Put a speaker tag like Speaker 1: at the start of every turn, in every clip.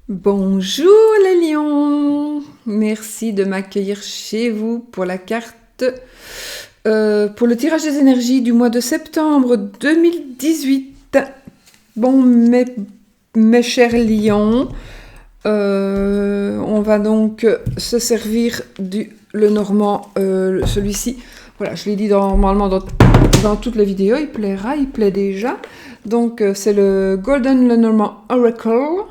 Speaker 1: Bonjour les lions, merci de m'accueillir chez vous pour la carte, pour le tirage des énergies du mois de septembre 2018. Bon, mes chers lions, on va donc se servir du Lenormand, celui-ci. Voilà, je l'ai dit normalement dans toutes les vidéos, il plaît déjà. Donc c'est le Golden Lenormand Oracle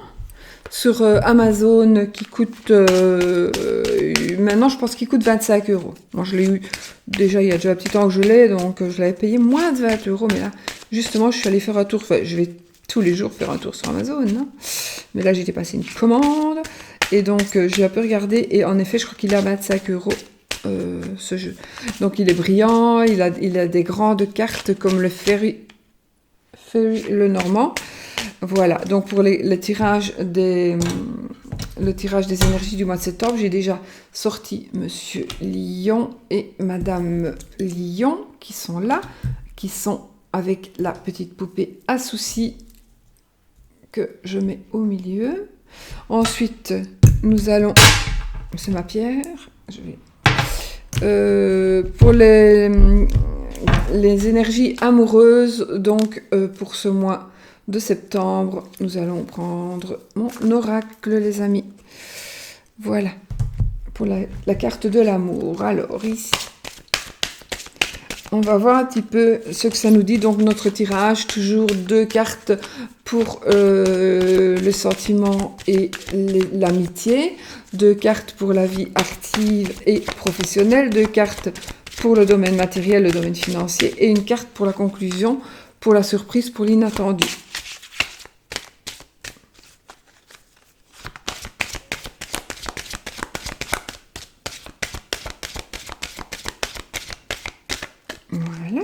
Speaker 1: sur Amazon qui coûte maintenant je pense qu'il coûte 25 €. Moi je l'ai eu déjà il y a déjà un petit temps que je l'ai, donc je l'avais payé moins de 20 €, mais là justement je suis allée faire un tour, enfin je vais tous les jours faire un tour sur Amazon, hein. Mais là j'étais passé une commande et donc j'ai un peu regardé et en effet je crois qu'il est à 25 € ce jeu. Donc il est brillant, il a des grandes cartes comme le Ferry Lenormand. Voilà, donc pour le tirage des énergies du mois de septembre, j'ai déjà sorti Monsieur Lion et Madame Lion qui sont là, qui sont avec la petite poupée à souci que je mets au milieu. Ensuite, nous allons... C'est ma pierre. Je vais... pour les énergies amoureuses, donc pour ce mois de septembre, nous allons prendre mon oracle, les amis. Voilà, pour la carte de l'amour. Alors, ici, on va voir un petit peu ce que ça nous dit. Donc, notre tirage, toujours 2 cartes pour le sentiment et l'amitié, 2 cartes pour la vie active et professionnelle, 2 cartes pour le domaine matériel, le domaine financier, et une carte pour la conclusion, pour la surprise, pour l'inattendu. Voilà.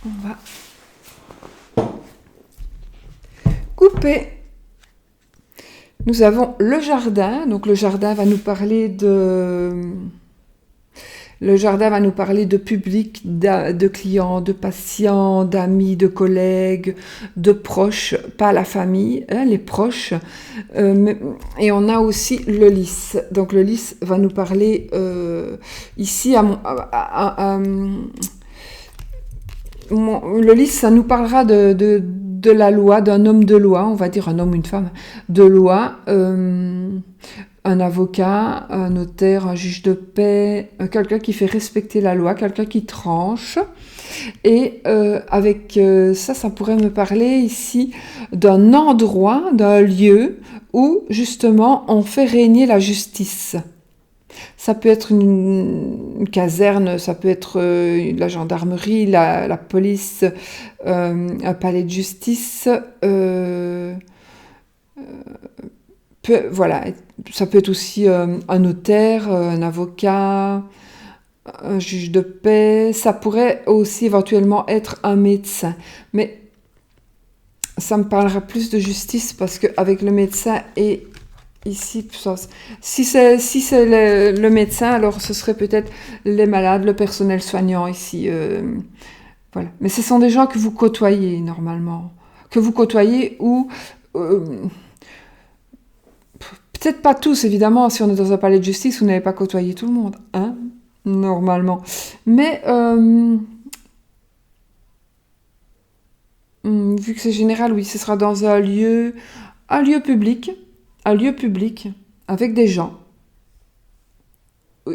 Speaker 1: On va couper. Nous avons le jardin. Donc le jardin va nous parler de... Le jardin va nous parler de public, de clients, de patients, d'amis, de collègues, de proches, pas la famille, hein, les proches. Et on a aussi le lys. Donc le lys va nous parler ici le lys, ça nous parlera de la loi, d'un homme de loi, on va dire un homme, une femme, de loi, un avocat, un notaire, un juge de paix, quelqu'un qui fait respecter la loi, quelqu'un qui tranche. Et avec ça pourrait me parler ici d'un endroit, d'un lieu où justement on fait régner la justice. Ça peut être une caserne, ça peut être la gendarmerie, la police, un palais de justice. Voilà, ça peut être aussi un notaire, un avocat, un juge de paix. Ça pourrait aussi éventuellement être un médecin. Mais ça me parlera plus de justice parce qu'avec le médecin et ici, si c'est le médecin, alors ce serait peut-être les malades, le personnel soignant ici. Voilà. Mais ce sont des gens que vous côtoyez normalement. Que vous côtoyez ou... peut-être pas tous, évidemment, si on est dans un palais de justice, vous n'avez pas côtoyé tout le monde, hein, normalement. Mais vu que c'est général, oui, ce sera dans un lieu public, avec des gens.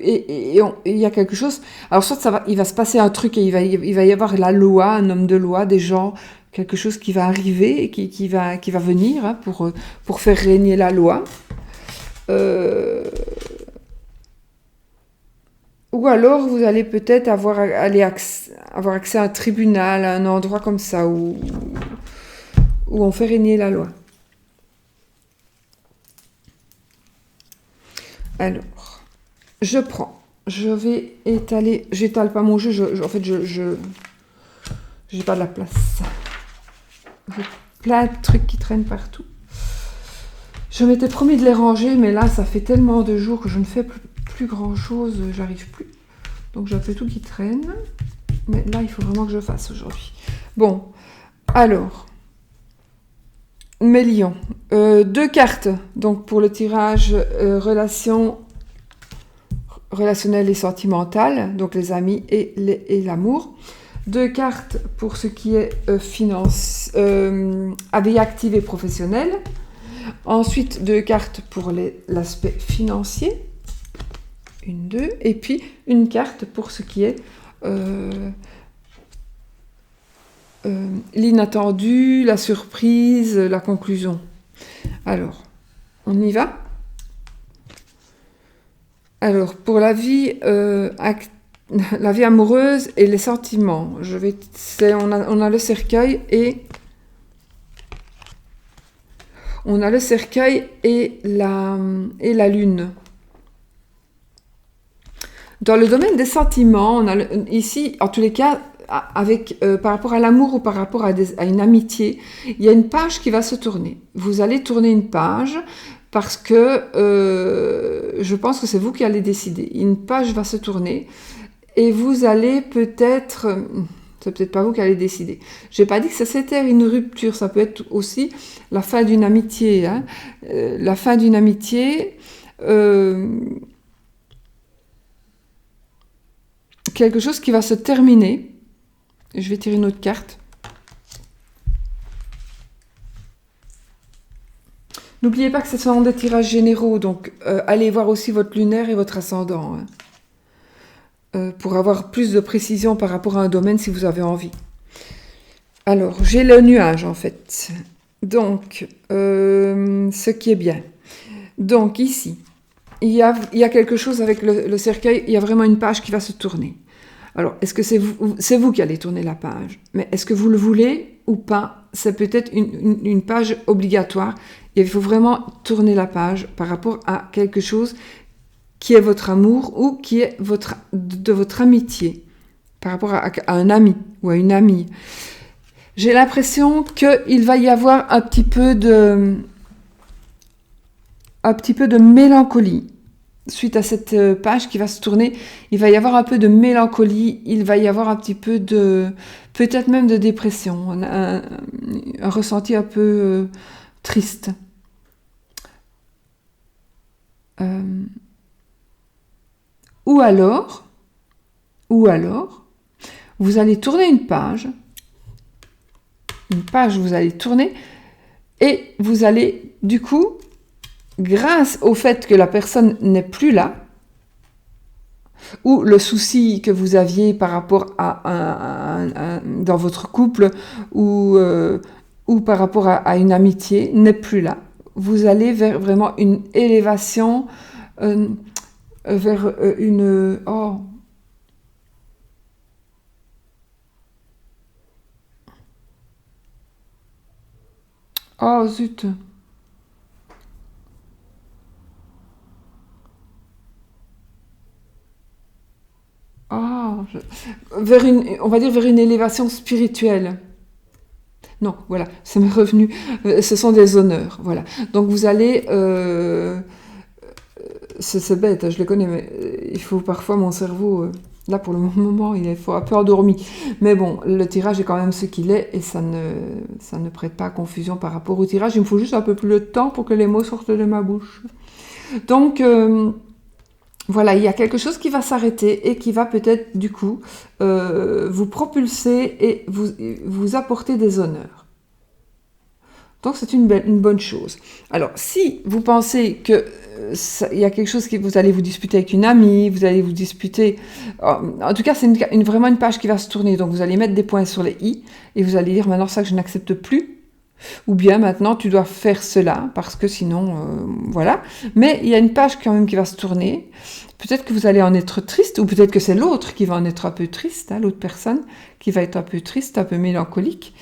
Speaker 1: Et il y a quelque chose. Alors soit il va se passer un truc et il va y avoir la loi, un homme de loi, des gens, quelque chose qui va arriver et qui va venir, hein, pour faire régner la loi. Ou alors vous allez peut-être avoir accès à un tribunal, à un endroit comme ça où on fait régner la loi. Alors, je prends. Je vais étaler. J'étale pas mon jeu. En fait, j'ai pas de la place. J'ai plein de trucs qui traînent partout. Je m'étais promis de les ranger, mais là, ça fait tellement de jours que je ne fais plus grand-chose, j'arrive plus. Donc, j'ai un peu tout qui traîne. Mais là, il faut vraiment que je fasse aujourd'hui. Bon, alors, mes lions. 2 cartes, donc pour le tirage relationnel et sentimental, donc les amis et l'amour. 2 cartes pour ce qui est vie active et professionnelle. Ensuite, 2 cartes pour l'aspect financier. 1, 2. Et puis, une carte pour ce qui est l'inattendu, la surprise, la conclusion. Alors, on y va? Alors, pour la vie amoureuse et les sentiments, on a le cercueil et la lune. Dans le domaine des sentiments, on a ici, en tous les cas, par rapport à l'amour ou par rapport à une amitié, il y a une page qui va se tourner. Vous allez tourner une page parce que je pense que c'est vous qui allez décider. Une page va se tourner et vous allez peut-être... C'est peut-être pas vous qui allez décider. Je n'ai pas dit que c'était une rupture, ça peut être aussi la fin d'une amitié. Hein. La fin d'une amitié... quelque chose qui va se terminer. Je vais tirer une autre carte. N'oubliez pas que ce sont des tirages généraux, donc allez voir aussi votre lunaire et votre ascendant, hein, pour avoir plus de précision par rapport à un domaine si vous avez envie. Alors, j'ai le nuage en fait. Donc, ce qui est bien. Donc ici, il y a quelque chose avec le cercueil, il y a vraiment une page qui va se tourner. Alors, est-ce que c'est vous qui allez tourner la page? Mais est-ce que vous le voulez ou pas? C'est peut-être une page obligatoire. Et il faut vraiment tourner la page par rapport à quelque chose qui est votre amour ou qui est de votre amitié. Par rapport à un ami ou à une amie. J'ai l'impression qu'il va y avoir un petit peu de mélancolie. Suite à cette page qui va se tourner, il va y avoir un peu de mélancolie, il va y avoir un petit peu peut-être même de dépression, un ressenti un peu triste. Ou alors, vous allez tourner une page, vous allez tourner, et vous allez, du coup, grâce au fait que la personne n'est plus là, ou le souci que vous aviez par rapport à dans votre couple, ou par rapport à une amitié, n'est plus là. Vous allez vers vraiment une élévation, vers une... Oh, oh zut. On va dire vers une élévation spirituelle. Non, voilà, ça m'est revenu. Ce sont des honneurs, voilà. Donc vous allez... c'est bête, je le connais, mais il faut parfois mon cerveau... là, pour le moment, il est un peu endormi. Mais bon, le tirage est quand même ce qu'il est et ça ne prête pas à confusion par rapport au tirage. Il me faut juste un peu plus de temps pour que les mots sortent de ma bouche. Donc... voilà, il y a quelque chose qui va s'arrêter et qui va peut-être, du coup, vous propulser et vous apporter des honneurs. Donc, c'est une bonne chose. Alors, si vous pensez que il y a quelque chose que vous allez vous disputer avec une amie, vous allez vous disputer... En tout cas, c'est vraiment une page qui va se tourner. Donc, vous allez mettre des points sur les i et vous allez dire maintenant ça que je n'accepte plus. Ou bien maintenant tu dois faire cela parce que sinon voilà, mais il y a une page quand même qui va se tourner. Peut-être que vous allez en être triste ou peut-être que c'est l'autre qui va en être un peu triste, hein, l'autre personne qui va être un peu triste, un peu mélancolique,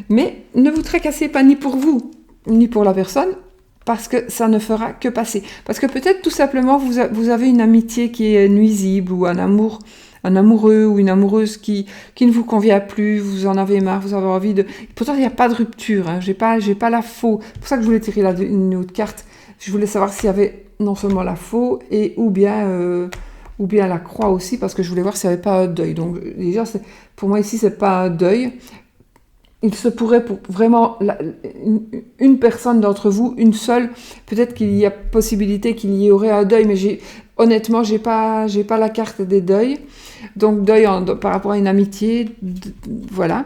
Speaker 1: mais ne vous tracassez pas ni pour vous ni pour la personne parce que ça ne fera que passer, parce que peut-être tout simplement vous avez une amitié qui est nuisible ou un amoureux ou une amoureuse qui ne vous convient plus, vous en avez marre, vous avez envie de... Pourtant, il n'y a pas de rupture, hein, j'ai pas la faux. C'est pour ça que je voulais tirer une autre carte. Je voulais savoir s'il y avait non seulement la faux, ou bien la croix aussi, parce que je voulais voir s'il n'y avait pas un deuil. Donc déjà, pour moi ici, c'est pas un deuil. Il se pourrait pour vraiment une personne d'entre vous, une seule, peut-être qu'il y a possibilité qu'il y aurait un deuil, mais honnêtement, j'ai pas la carte des deuils. Donc deuil par rapport à une amitié, voilà.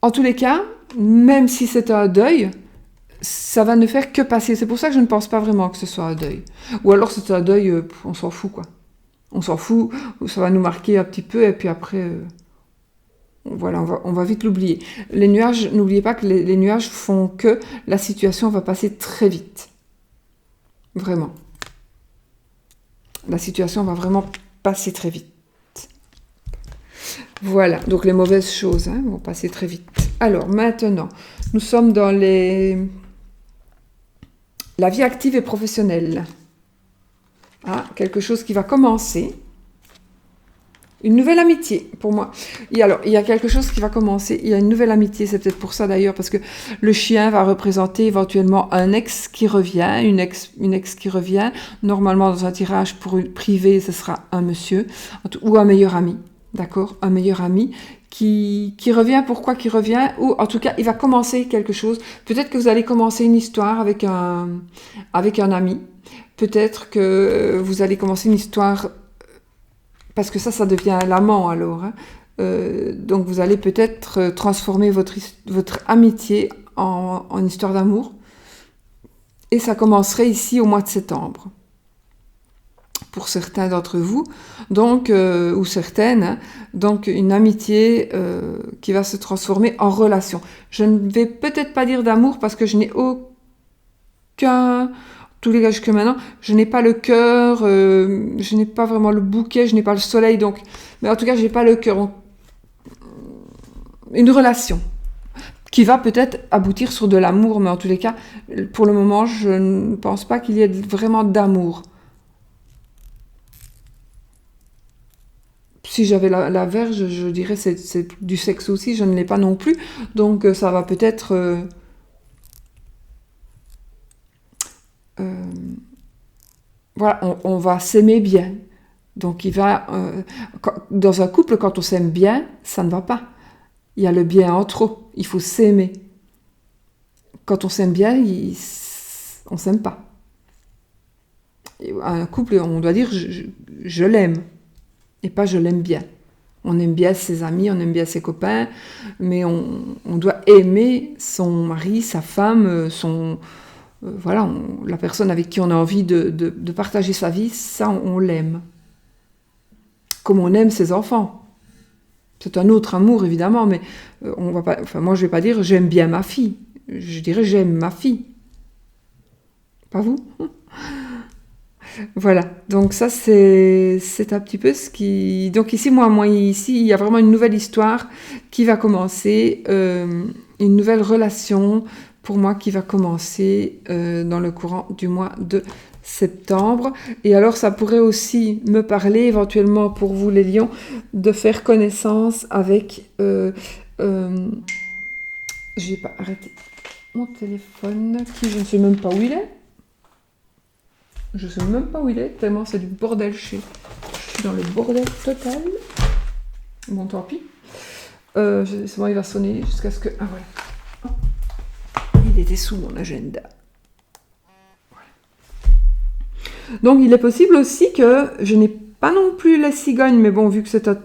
Speaker 1: En tous les cas, même si c'est un deuil, ça va ne faire que passer. C'est pour ça que je ne pense pas vraiment que ce soit un deuil. Ou alors c'est un deuil, on s'en fout quoi. On s'en fout, ça va nous marquer un petit peu et puis après, voilà, on va vite l'oublier. Les nuages, n'oubliez pas que les nuages font que la situation va passer très vite. Vraiment. La situation va vraiment passer très vite. Voilà, donc les mauvaises choses vont passer très vite. Alors maintenant, nous sommes dans la vie active et professionnelle. Quelque chose qui va commencer. Une nouvelle amitié, pour moi. Et alors, il y a quelque chose qui va commencer. Il y a une nouvelle amitié, c'est peut-être pour ça d'ailleurs, parce que le chien va représenter éventuellement un ex qui revient, une ex qui revient. Normalement, dans un tirage privé, ce sera un monsieur, ou un meilleur ami. D'accord? Un meilleur ami qui revient. Pourquoi qui revient? Ou en tout cas, il va commencer quelque chose. Peut-être que vous allez commencer une histoire avec un ami. Peut-être que vous allez commencer une histoire... Parce que ça devient l'amant alors. Donc vous allez peut-être transformer votre amitié en histoire d'amour. Et ça commencerait ici au mois de septembre. Pour certains d'entre vous, donc, ou certaines, donc une amitié qui va se transformer en relation. Je ne vais peut-être pas dire d'amour parce que je n'ai aucun... Tous les gars jusque maintenant, je n'ai pas le cœur, je n'ai pas vraiment le bouquet, je n'ai pas le soleil, donc... Mais en tout cas, je n'ai pas le cœur. Une relation qui va peut-être aboutir sur de l'amour, mais en tous les cas, pour le moment, je ne pense pas qu'il y ait vraiment d'amour. Si j'avais la verge, je dirais c'est du sexe aussi, je ne l'ai pas non plus. Donc ça va peut-être... voilà, on va s'aimer bien. Donc dans un couple, quand on s'aime bien, ça ne va pas. Il y a le bien en trop, il faut s'aimer. Quand on s'aime bien, on ne s'aime pas. Un couple, on doit dire je l'aime. Et pas je l'aime bien. On aime bien ses amis, on aime bien ses copains, mais on doit aimer son mari, sa femme, la personne avec qui on a envie de partager sa vie, ça on l'aime. Comme on aime ses enfants. C'est un autre amour évidemment, mais on va pas. Enfin, moi je vais pas dire j'aime bien ma fille. Je dirais j'aime ma fille. Pas vous? Voilà, donc ça c'est un petit peu ce qui... Donc ici, ici, il y a vraiment une nouvelle histoire qui va commencer, une nouvelle relation pour moi qui va commencer dans le courant du mois de septembre. Et alors ça pourrait aussi me parler éventuellement pour vous les lions de faire connaissance avec... je vais pas arrêter mon téléphone qui je ne sais même pas où il est. Je sais même pas où il est, tellement c'est du bordel Je suis dans le bordel total. Bon, tant pis. C'est bon, il va sonner jusqu'à ce que... Ah, voilà. Oh. Il était sous mon agenda. Voilà. Donc, il est possible aussi que je n'ai pas non plus la cigogne, mais bon, vu que c'est un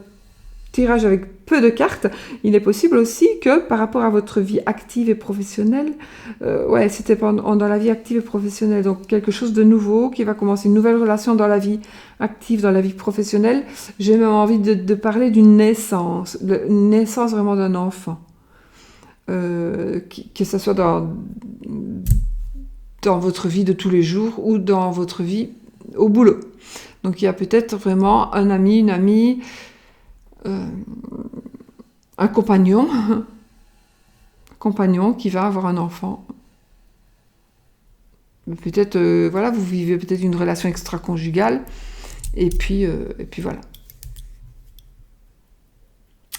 Speaker 1: tirage avec peu de cartes, il est possible aussi que par rapport à votre vie active et professionnelle, c'était dans la vie active et professionnelle, donc quelque chose de nouveau qui va commencer, une nouvelle relation dans la vie active, dans la vie professionnelle. J'ai même envie de parler d'une naissance, une naissance vraiment d'un enfant, que ce soit dans votre vie de tous les jours ou dans votre vie au boulot. Donc il y a peut-être vraiment un ami, une amie, un compagnon qui va avoir un enfant. Peut-être, vous vivez peut-être une relation extra-conjugale, et puis voilà.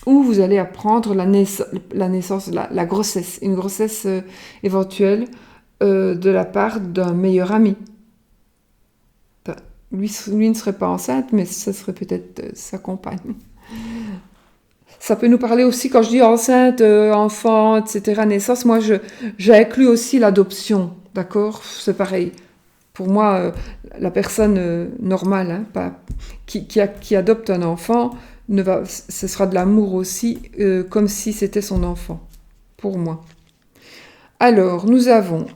Speaker 1: ou vous allez apprendre la naissance, la grossesse, une grossesse éventuelle de la part d'un meilleur ami. Lui ne serait pas enceinte, mais ce serait peut-être sa compagne. Ça peut nous parler aussi, quand je dis enceinte, enfant, etc., naissance, moi j'inclus aussi l'adoption, d'accord? C'est pareil. Pour moi, la personne normale, hein, qui adopte un enfant, ce sera de l'amour aussi, comme si c'était son enfant, pour moi. Alors, nous avons,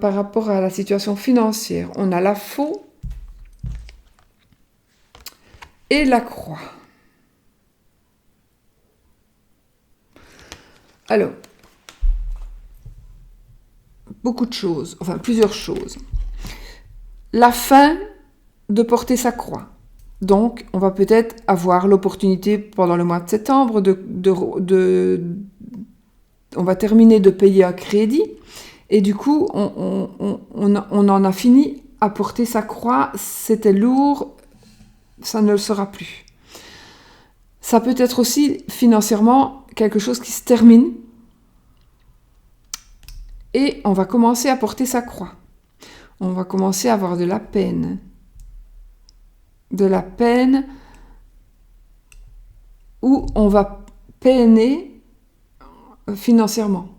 Speaker 1: par rapport à la situation financière, on a la faux et la croix. Alors, beaucoup de choses, enfin plusieurs choses. La fin de porter sa croix. Donc, on va peut-être avoir l'opportunité pendant le mois de septembre on va terminer de payer un crédit et du coup, on en a fini à porter sa croix. C'était lourd, ça ne le sera plus. Ça peut être aussi financièrement quelque chose qui se termine et on va commencer à porter sa croix. On va commencer à avoir de la peine. De la peine où on va peiner financièrement.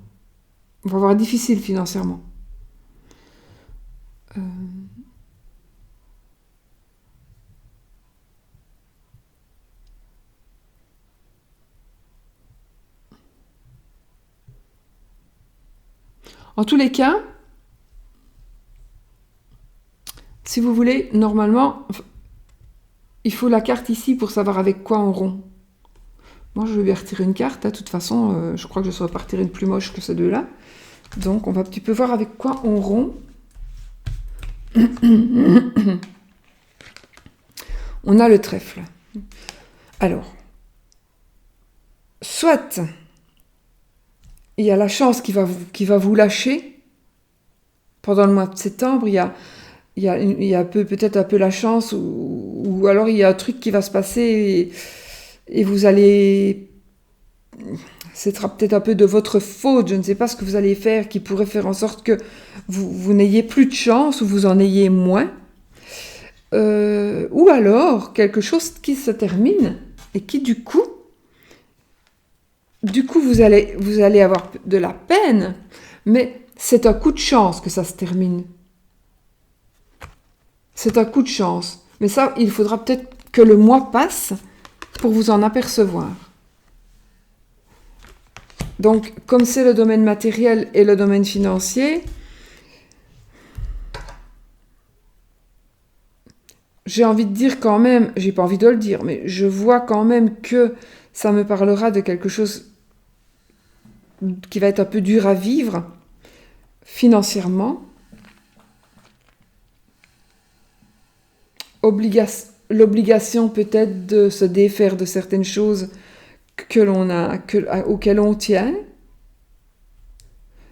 Speaker 1: On va avoir difficile financièrement. En tous les cas, si vous voulez, normalement, il faut la carte ici pour savoir avec quoi on rompt. Moi, je vais bien retirer une carte. De toute façon, je crois que je ne saurais pas retirer une plus moche que ces deux-là. Donc, on va un petit peu voir avec quoi on rompt. On a le trèfle. Alors, soit il y a la chance qui va vous lâcher pendant le mois de septembre. Il y a peut-être un peu la chance, ou alors il y a un truc qui va se passer et vous allez... Ce sera peut-être un peu de votre faute, je ne sais pas ce que vous allez faire, qui pourrait faire en sorte que vous n'ayez plus de chance ou vous en ayez moins. Ou alors quelque chose qui se termine et qui du coup vous allez avoir de la peine, mais c'est un coup de chance que ça se termine. C'est un coup de chance. Mais ça, il faudra peut-être que le mois passe pour vous en apercevoir. Donc, comme c'est le domaine matériel et le domaine financier, j'ai envie de dire quand même, j'ai pas envie de le dire, mais je vois quand même que ça me parlera de quelque chose qui va être un peu dur à vivre financièrement. L'obligation peut-être de se défaire de certaines choses auxquelles on tient.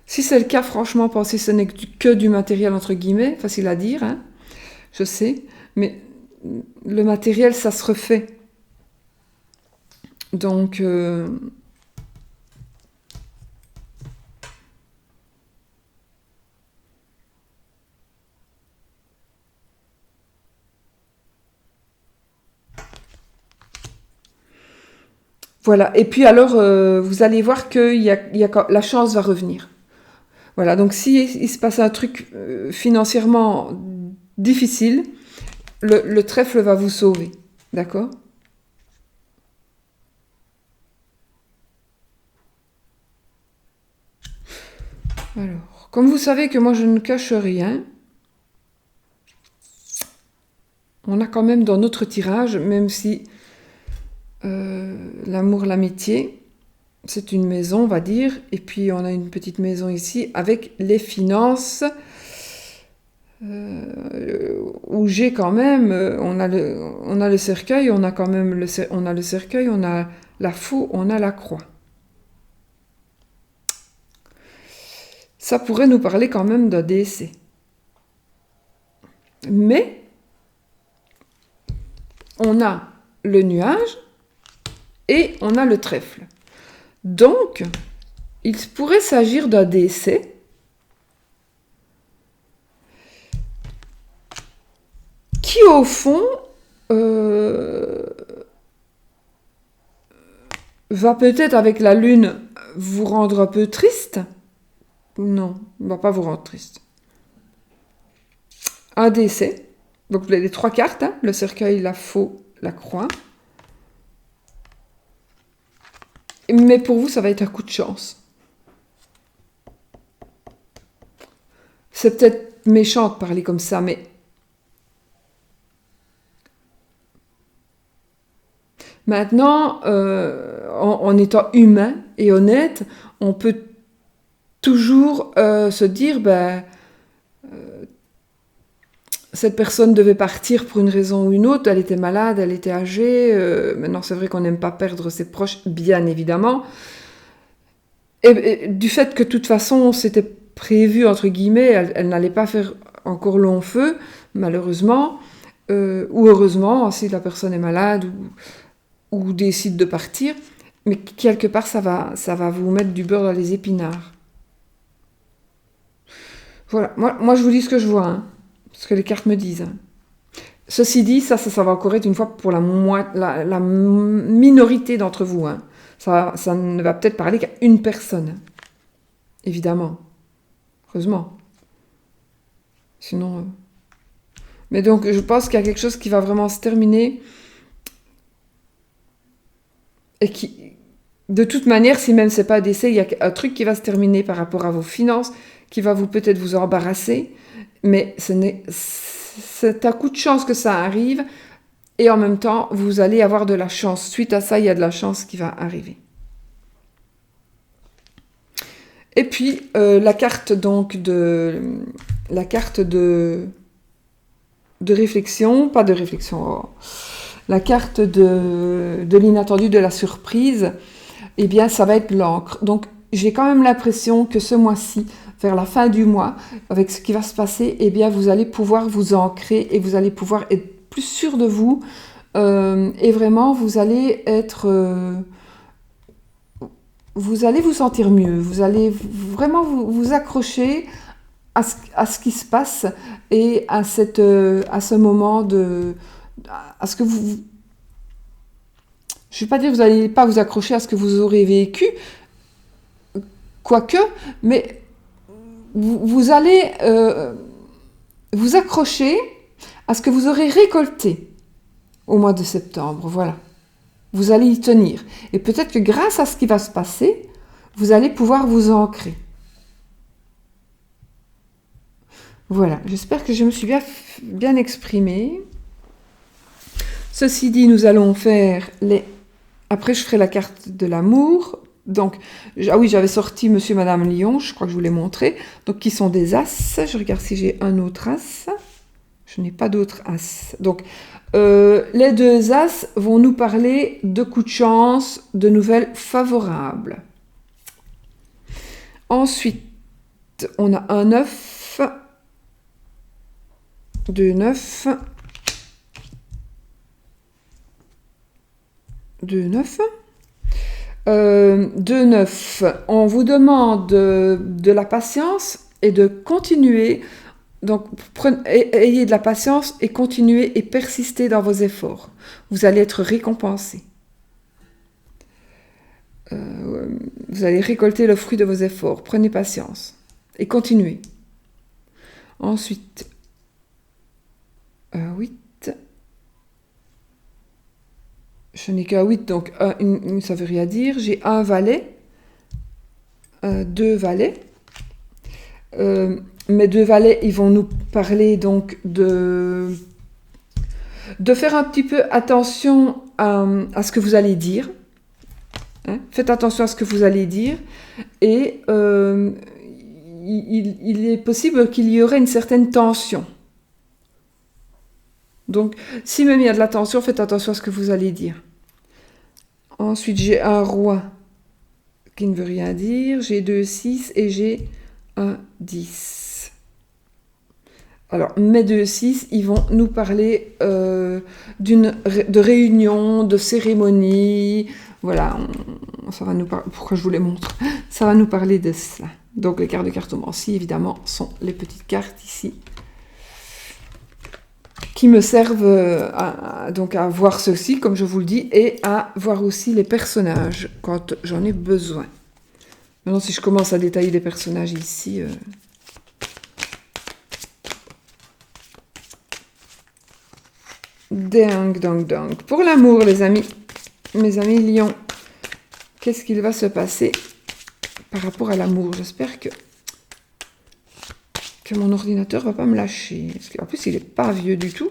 Speaker 1: Si c'est le cas, franchement, pensez ce n'est que du matériel, entre guillemets, facile à dire, hein, je sais, mais le matériel, ça se refait. Donc, voilà. Et puis alors, vous allez voir que la chance va revenir. Voilà, donc s'il se passe un truc financièrement difficile, le trèfle va vous sauver. D'accord ? Alors, comme vous savez que moi je ne cache rien, on a quand même dans notre tirage, même si l'amour, l'amitié, c'est une maison, on va dire, et puis on a une petite maison ici avec les finances, où j'ai quand même, on a le cercueil, on a quand même on a le cercueil, on a la faux, on a la croix. Ça pourrait nous parler quand même d'un décès. Mais on a le nuage et on a le trèfle. Donc, il pourrait s'agir d'un décès qui, au fond, va peut-être, avec la lune, vous rendre un peu triste. Non, il ne va pas vous rendre triste. Un décès. Donc, vous avez les 3 cartes, hein, le cercueil, la faux, la croix. Mais pour vous, ça va être un coup de chance. C'est peut-être méchant de parler comme ça, mais maintenant, en étant humain et honnête, on peut toujours se dire, cette personne devait partir pour une raison ou une autre, elle était malade, elle était âgée, maintenant c'est vrai qu'on n'aime pas perdre ses proches, bien évidemment, et du fait que de toute façon c'était prévu, entre guillemets, elle n'allait pas faire encore long feu, malheureusement, ou heureusement, si la personne est malade ou décide de partir, mais quelque part ça va vous mettre du beurre dans les épinards. Voilà, moi je vous dis ce que je vois, hein, ce que les cartes me disent. Ceci dit, ça va encore être une fois pour la minorité d'entre vous. Hein. Ça ne va peut-être parler qu'à une personne, évidemment. Heureusement. Sinon... Mais donc, je pense qu'il y a quelque chose qui va vraiment se terminer et qui... De toute manière, si même c'est pas d'essai, il y a un truc qui va se terminer par rapport à vos finances, qui va peut-être vous embarrasser, mais c'est un coup de chance que ça arrive, et en même temps, vous allez avoir de la chance. Suite à ça, il y a de la chance qui va arriver. Et puis, la carte donc de réflexion, pas de réflexion, la carte de l'inattendu, de la surprise, eh bien, ça va être l'encre. Donc, j'ai quand même l'impression que ce mois-ci, vers la fin du mois, avec ce qui va se passer, eh bien, vous allez pouvoir vous ancrer et vous allez pouvoir être plus sûr de vous. Et vraiment, vous allez être... vous allez vous sentir mieux. Vous allez vraiment vous accrocher à ce qui se passe et à ce moment à ce que vous... Je ne vais pas dire que vous n'allez pas vous accrocher à ce que vous aurez vécu, quoique, mais vous allez vous accrocher à ce que vous aurez récolté au mois de septembre. Voilà. Vous allez y tenir. Et peut-être que grâce à ce qui va se passer, vous allez pouvoir vous ancrer. Voilà. J'espère que je me suis bien exprimée. Ceci dit, nous allons faire les... Après, je ferai la carte de l'amour. Donc, ah oui, j'avais sorti Monsieur et Madame Lion, je crois que je vous l'ai montré. Donc, qui sont des as. Je regarde si j'ai un autre as. Je n'ai pas d'autre as. Donc, les 2 as vont nous parler de coups de chance, de nouvelles favorables. Ensuite, on a un 9, 2 9, 2 9. 2 9. On vous demande de la patience et de continuer. Donc, ayez de la patience et continuez et persistez dans vos efforts. Vous allez être récompensé. Vous allez récolter le fruit de vos efforts. Prenez patience et continuez. Ensuite, 8. Je n'ai qu'un 8, donc ça ne veut rien dire. J'ai un valet, 2 valets. Mes 2 valets, ils vont nous parler donc de faire un petit peu attention à ce que vous allez dire. Hein? Faites attention à ce que vous allez dire. Et il est possible qu'il y aurait une certaine tension. Donc, si même il y a de la tension, faites attention à ce que vous allez dire. Ensuite, j'ai un roi qui ne veut rien dire. J'ai 2 6 et j'ai un 10. Alors, mes 2-6, ils vont nous parler de réunion, de cérémonie. Voilà, ça va nous parler. Pourquoi je vous les montre? Ça va nous parler de cela. Donc, les cartes de cartomancie, évidemment, sont les petites cartes ici qui me servent donc à voir ceci, comme je vous le dis, et à voir aussi les personnages quand j'en ai besoin. Maintenant, si je commence à détailler les personnages ici... Ding. Pour l'amour, les amis, mes amis lions, qu'est-ce qu'il va se passer par rapport à l'amour? J'espère que mon ordinateur va pas me lâcher. Parce qu'en plus, il n'est pas vieux du tout.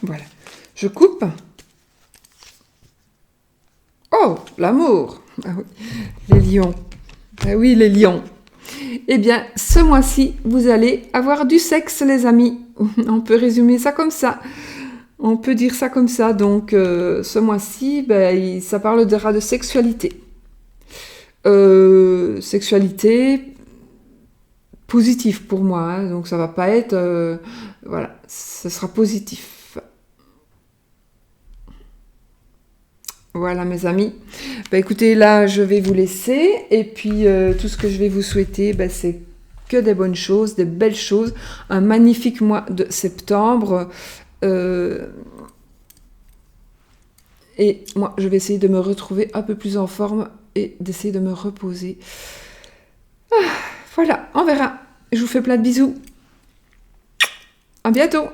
Speaker 1: Voilà. Je coupe. Oh, l'amour. Ah oui, les lions. Ah oui, les lions. Eh bien, ce mois-ci, vous allez avoir du sexe, les amis. On peut résumer ça comme ça. On peut dire ça comme ça. Donc, ce mois-ci, ben, ça parlera de sexualité. Sexualité positive pour moi. Hein. Donc, ça va pas être... voilà, ça sera positif. Voilà mes amis, écoutez, là je vais vous laisser et puis tout ce que je vais vous souhaiter, c'est que des bonnes choses, des belles choses, un magnifique mois de septembre et moi je vais essayer de me retrouver un peu plus en forme et d'essayer de me reposer. Voilà, on verra, je vous fais plein de bisous, à bientôt.